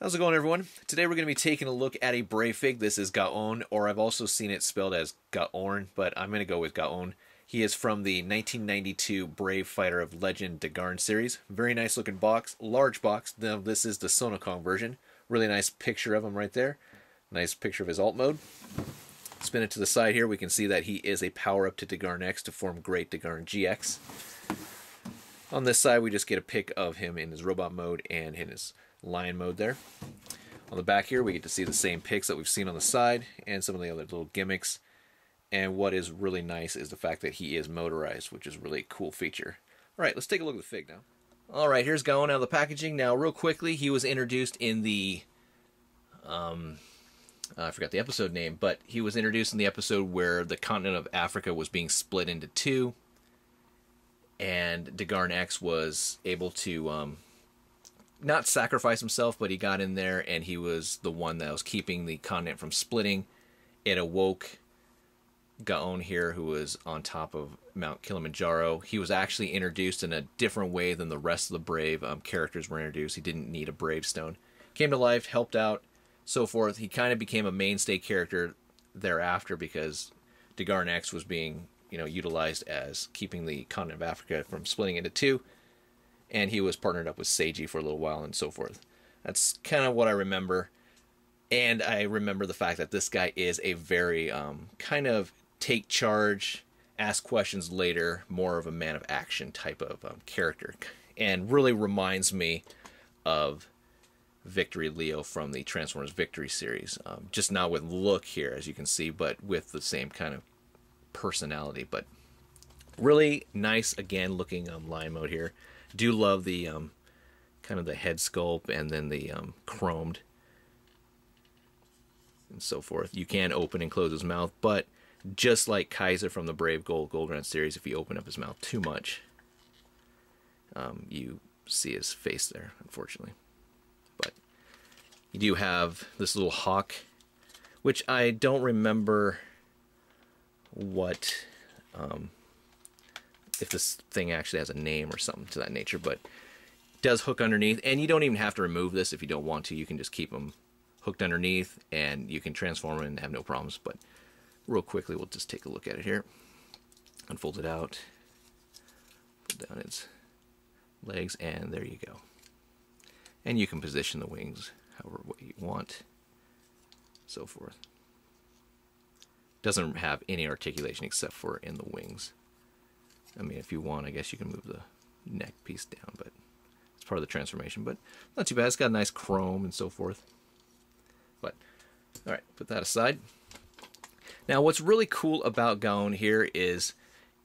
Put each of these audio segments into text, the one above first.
How's it going, everyone? Today we're going to be taking a look at a Brave Fig. This is Ga-Ohn, or I've also seen it spelled as Ga-Orn, but I'm going to go with Ga-Ohn. He is from the 1992 Brave Fighter of Legend Garn series. Very nice looking box, large box. Now this is the Sonokong version. Really nice picture of him right there. Nice picture of his alt mode. Spin it to the side here. We can see that he is a power up to Garn X to form Great Garn GX. On this side, we just get a pic of him in his robot mode and in his lion mode there. On the back here, we get to see the same pics that we've seen on the side and some of the other little gimmicks. And what is really nice is the fact that he is motorized, which is really a cool feature. All right, let's take a look at the fig now. All right, here's Ga-Ohn out of the packaging. Now, real quickly, he was introduced in the I forgot the episode name, but he was introduced in the episode where the continent of Africa was being split into two, and Garn X was able to not sacrifice himself, but he got in there and he was the one that was keeping the continent from splitting. It awoke Ga-Ohn here, who was on top of Mount Kilimanjaro. He was actually introduced in a different way than the rest of the Brave characters were introduced. He didn't need a Brave Stone. Came to life, helped out, so forth. He kind of became a mainstay character thereafter because Garn X was being, utilized as keeping the continent of Africa from splitting into two, and he was partnered up with Seiji for a little while and so forth. That's kind of what I remember, and I remember the fact that this guy is a very kind of take charge, ask questions later, more of a man of action type of character, and really reminds me of Victory Leo from the Transformers Victory series. Just not with look here, as you can see, but with the same kind of personality. But really nice, again, looking lion mode here. Do love the kind of the head sculpt and then the chromed and so forth. You can open and close his mouth, but just like Kaiser from the Brave Gold Run series, if you open up his mouth too much, you see his face there, unfortunately. But you do have this little hawk, which I don't remember what, if this thing actually has a name or something to that nature, but it does hook underneath, and you don't even have to remove this if you don't want to. You can just keep them hooked underneath, and you can transform it and have no problems. But real quickly, we'll just take a look at it here. Unfold it out, pull down its legs, and there you go. And you can position the wings however what you want, so forth. Doesn't have any articulation except for in the wings. I mean, if you want, I guess you can move the neck piece down, but it's part of the transformation. But not too bad. It's got a nice chrome and so forth. But all right, put that aside. Now, what's really cool about Ga-Ohn here is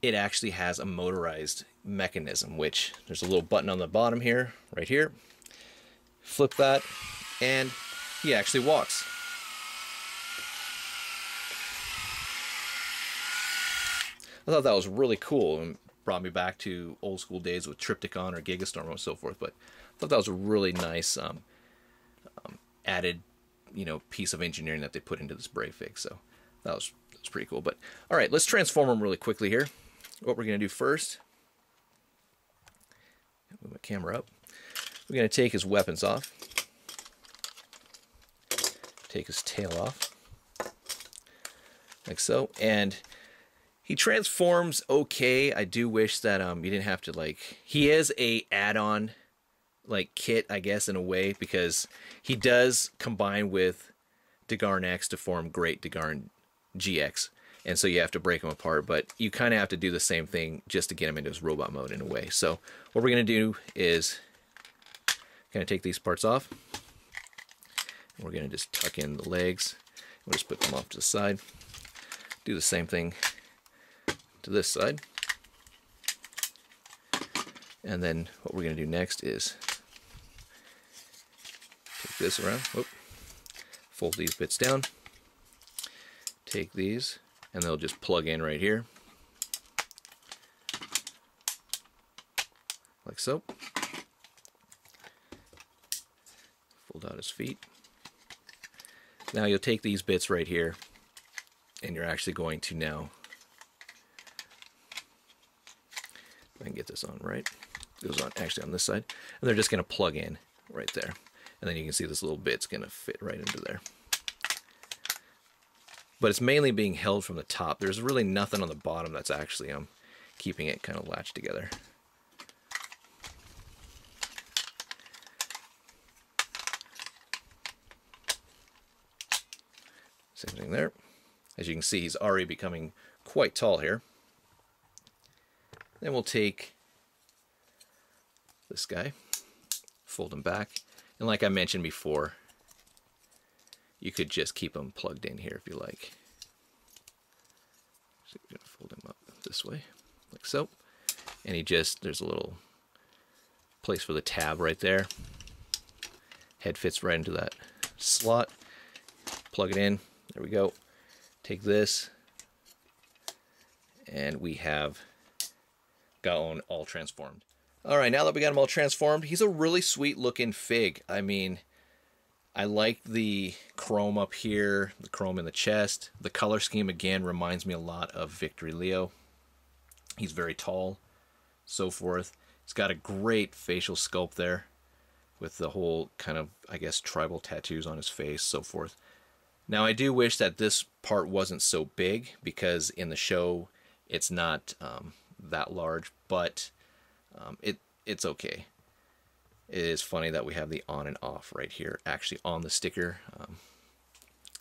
it actually has a motorized mechanism, which there's a little button on the bottom here, right here. Flip that, and he actually walks. I thought that was really cool and brought me back to old school days with Triptychon or Gigastorm and so forth. But I thought that was a really nice added, piece of engineering that they put into this Brave Fig. So that was pretty cool. But all right, let's transform him really quickly here. What we're going to do first, move my camera up. We're going to take his weapons off, take his tail off, like so, and he transforms okay. I do wish that you didn't have to, he is a add-on kit, I guess, in a way, because he does combine with Garn X to form Great Garn GX, and so you have to break them apart, but you kind of have to do the same thing just to get him into his robot mode in a way. So what we're going to do is going to take these parts off. We're going to just tuck in the legs. We'll just put them off to the side. Do the same thing to this side. And then what we're going to do next is take this around. Whoop, fold these bits down. Take these, and they'll just plug in right here. Like so. Fold out his feet. Now you'll take these bits right here, and you're actually going to now, if I can get this on right, it goes on actually on this side, and they're just going to plug in right there. And then you can see this little bit's going to fit right into there. But it's mainly being held from the top. There's really nothing on the bottom that's actually keeping it kind of latched together. Same thing there. As you can see, he's already becoming quite tall here. Then we'll take this guy, fold him back, and like I mentioned before, you could just keep him plugged in here if you like. So you're gonna fold him up this way, like so. And there's a little place for the tab right there. Head fits right into that slot. Plug it in, there we go. Take this, and we have Ga-Ohn all transformed. All right, now that we got him all transformed, he's a really sweet looking fig. I mean, I like the chrome up here, the chrome in the chest. The color scheme, again, reminds me a lot of Victory Leo. He's very tall, so forth. He's got a great facial sculpt there with the whole kind of, I guess, tribal tattoos on his face, so forth. Now, I do wish that this part wasn't so big, because in the show, it's not that large, but it's okay. It is funny that we have the on and off right here, actually on the sticker.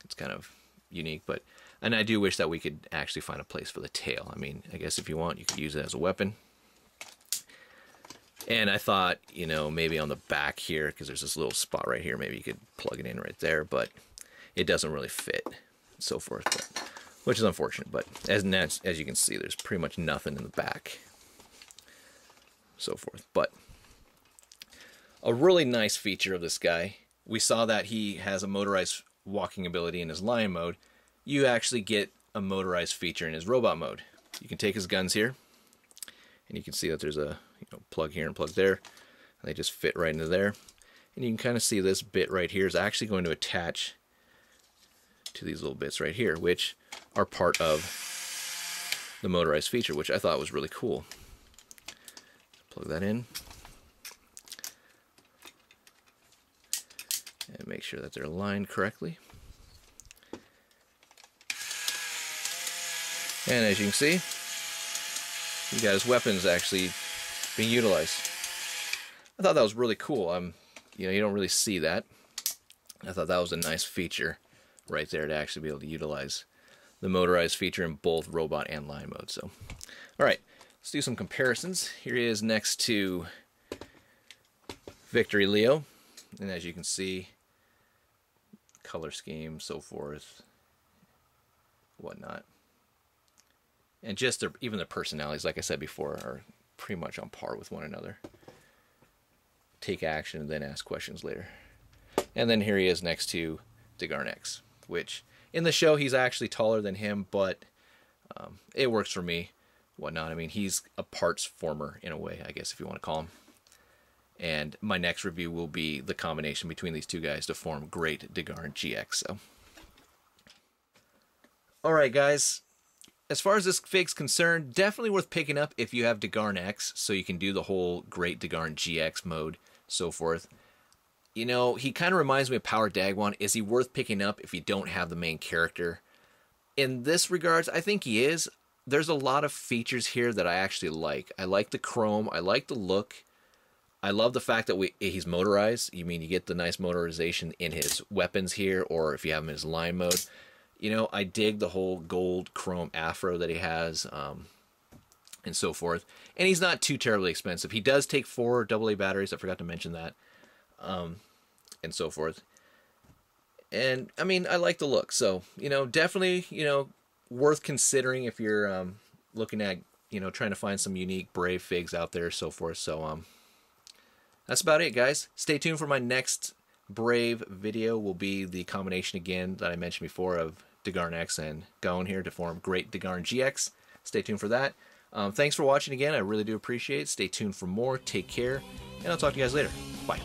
It's kind of unique, and I do wish that we could actually find a place for the tail. I mean, I guess if you want, you could use it as a weapon. And I thought, you know, maybe on the back here, because there's this little spot right here, maybe you could plug it in right there, but it doesn't really fit, and so forth, which is unfortunate. But as you can see, there's pretty much nothing in the back, so forth. But a really nice feature of this guy, we saw that he has a motorized walking ability in his lion mode. You actually get a motorized feature in his robot mode. You can take his guns here, and you can see that there's a plug here and plug there, and they just fit right into there. And you can kind of see this bit right here is actually going to attach to these little bits right here, which are part of the motorized feature, which I thought was really cool. Plug that in and make sure that they're aligned correctly. And as you can see, you got his weapons actually being utilized. I thought that was really cool. You don't really see that. I thought that was a nice feature right there to actually be able to utilize the motorized feature in both robot and lion mode. So, all right, let's do some comparisons. Here he is next to Victory Leo, and as you can see, color scheme, so forth, whatnot, and just even the personalities, like I said before, are pretty much on par with one another. Take action and then ask questions later. And then here he is next to Ga-Orn X, which in the show he's actually taller than him, but it works for me, whatnot. I mean, he's a parts former in a way, I guess, if you want to call him. And my next review will be the combination between these two guys to form great Ga-Orn GX. So, all right, guys. As far as this fig's concerned, definitely worth picking up if you have Ga-Orn X, so you can do the whole great Ga-Orn GX mode, so forth. You know, he kind of reminds me of Power Dagwon. Is he worth picking up if you don't have the main character? In this regards, I think he is. There's a lot of features here that I actually like. I like the chrome. I like the look. I love the fact that he's motorized. You mean you get the nice motorization in his weapons here, or if you have him in his line mode. You know, I dig the whole gold chrome afro that he has, and so forth. And he's not too terribly expensive. He does take 4 AA batteries. I forgot to mention that. And so forth. And, I mean, I like the look. So, you know, definitely, you know, worth considering if you're looking at, you know, trying to find some unique Brave figs out there, so forth. So, that's about it, guys. Stay tuned for my next Brave video. Will be the combination again that I mentioned before of Ga-Orn X and Ga-Ohn here to form great Ga-Orn GX. Stay tuned for that. Thanks for watching again. I really do appreciate it. Stay tuned for more. Take care, and I'll talk to you guys later. Bye.